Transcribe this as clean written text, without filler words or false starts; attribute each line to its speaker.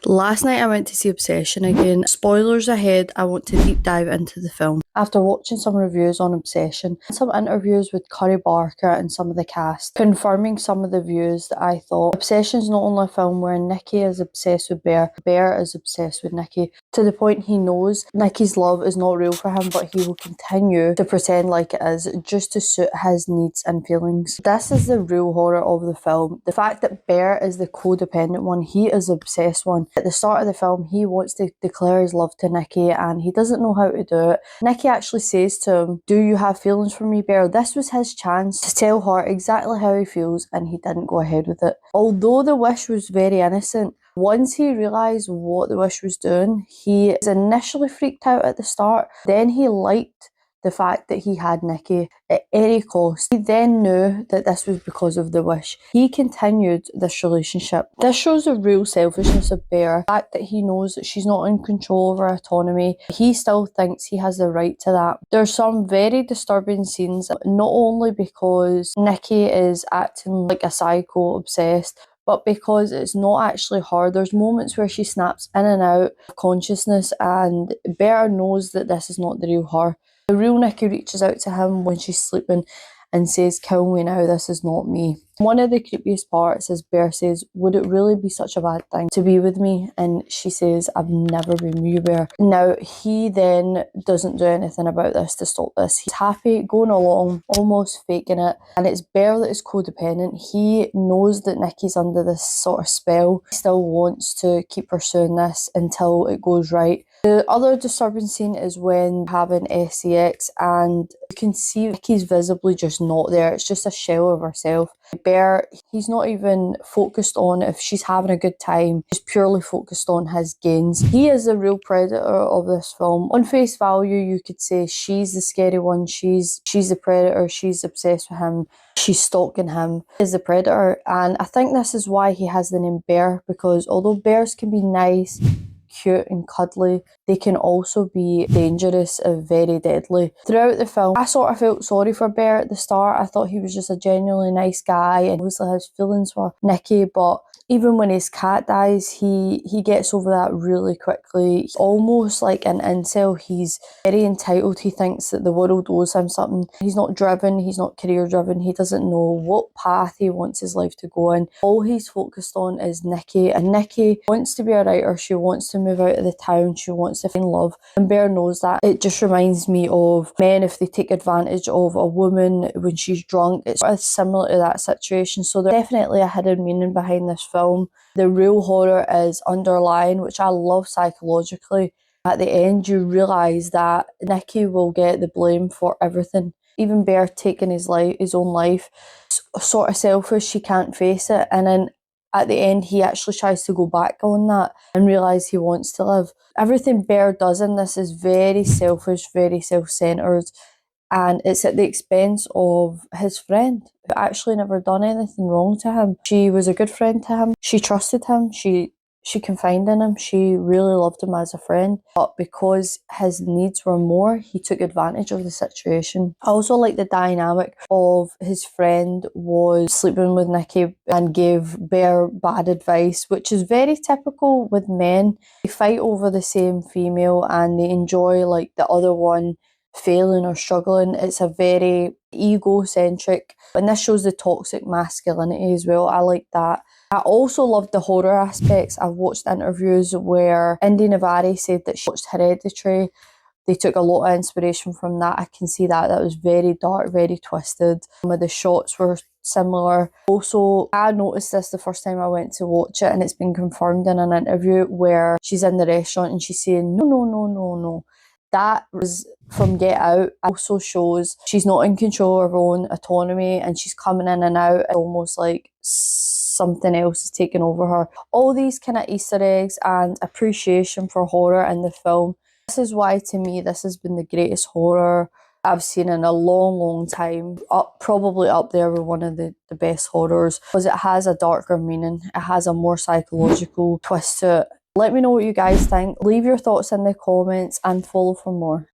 Speaker 1: Last night I went to see Obsession again. Spoilers ahead, I want to deep dive into the film. After watching some reviews on Obsession, some interviews with Curry Barker and some of the cast, confirming some of the views that I thought. Obsession's not only a film where Nicky is obsessed with Bear, Bear is obsessed with Nicky, to the point he knows Nicky's love is not real for him, but he will continue to pretend like it is, just to suit his needs and feelings. This is the real horror of the film. The fact that Bear is the codependent one, he is the obsessed one. At the start of the film, he wants to declare his love to Nicky and he doesn't know how to do it. Nicky actually says to him, "Do you have feelings for me, Bear?" This was his chance to tell her exactly how he feels, and he didn't go ahead with it. Although the wish was very innocent, once he realised what the wish was doing, he was initially freaked out at the start. Then he liked the fact that he had Nicky at any cost. He then knew that this was because of the wish. He continued this relationship. This shows the real selfishness of Bear. The fact that he knows that she's not in control of her autonomy, he still thinks he has the right to that. There's some very disturbing scenes, not only because Nicky is acting like a psycho obsessed, but because it's not actually her. There's moments where she snaps in and out of consciousness, and Bear knows that this is not the real her. The real Nicky reaches out to him when she's sleeping and says, "Kill me now, this is not me." One of the creepiest parts is Bear says, "Would it really be such a bad thing to be with me?" And she says, "I've never been with you, Bear." Now, he then doesn't do anything about this to stop this. He's happy, going along, almost faking it. And it's Bear that is codependent. He knows that Nicky's under this sort of spell. He still wants to keep pursuing this until it goes right. The other disturbing scene is when having SEX and you can see Nicky's visibly just not there. It's just a shell of herself. Bear, he's not even focused on if she's having a good time. He's purely focused on his gains. He is the real predator of this film. On face value, you could say she's the scary one. She's the predator. She's obsessed with him. She's stalking him. He's the predator. And I think this is why he has the name Bear, because although bears can be nice, cute and cuddly, they can also be dangerous and very deadly. Throughout the film, I sort of felt sorry for Bear at the start. I thought he was just a genuinely nice guy and obviously has feelings for Nicky, but even when his cat dies, he gets over that really quickly. He's almost like an incel. He's very entitled. He thinks that the world owes him something. He's not driven. He's not career driven. He doesn't know what path he wants his life to go in. All he's focused on is Nicky, and Nicky wants to be a writer. She wants to move out of the town. She wants to find love, and Bear knows that. It just reminds me of men if they take advantage of a woman when she's drunk. It's sort of similar to that situation. So there's definitely a hidden meaning behind this film. The real horror is underlying, which I love psychologically. At the end, you realise that Nicky will get the blame for everything. Even Bear taking his own life, sort of selfish, she can't face it. And then at the end, he actually tries to go back on that and realise he wants to live. Everything Bear does in this is very selfish, very self-centred, and it's at the expense of his friend, who actually never done anything wrong to him. She was a good friend to him. She trusted him. She confided in him. She really loved him as a friend. But because his needs were more, he took advantage of the situation. I also like the dynamic of his friend was sleeping with Nicky and gave Bear bad advice, which is very typical with men. They fight over the same female and they enjoy like the other one failing or struggling. It's a very egocentric, and this shows the toxic masculinity as well. I like that. I also loved the horror aspects. I've watched interviews where Indy Navari said that she watched Hereditary. They took a lot of inspiration from that. I can see that. That was very dark, very twisted. Some of the shots were similar. Also, I noticed this the first time I went to watch it, and it's been confirmed in an interview where she's in the restaurant and she's saying, "No, no, no, no, no." That was from Get Out. Also shows she's not in control of her own autonomy and she's coming in and out, almost like something else is taking over her. All these kind of Easter eggs and appreciation for horror in the film. This is why, to me, this has been the greatest horror I've seen in a long, long time. Probably up there with one of the best horrors, because it has a darker meaning. It has a more psychological twist to it. Let me know what you guys think. Leave your thoughts in the comments and follow for more.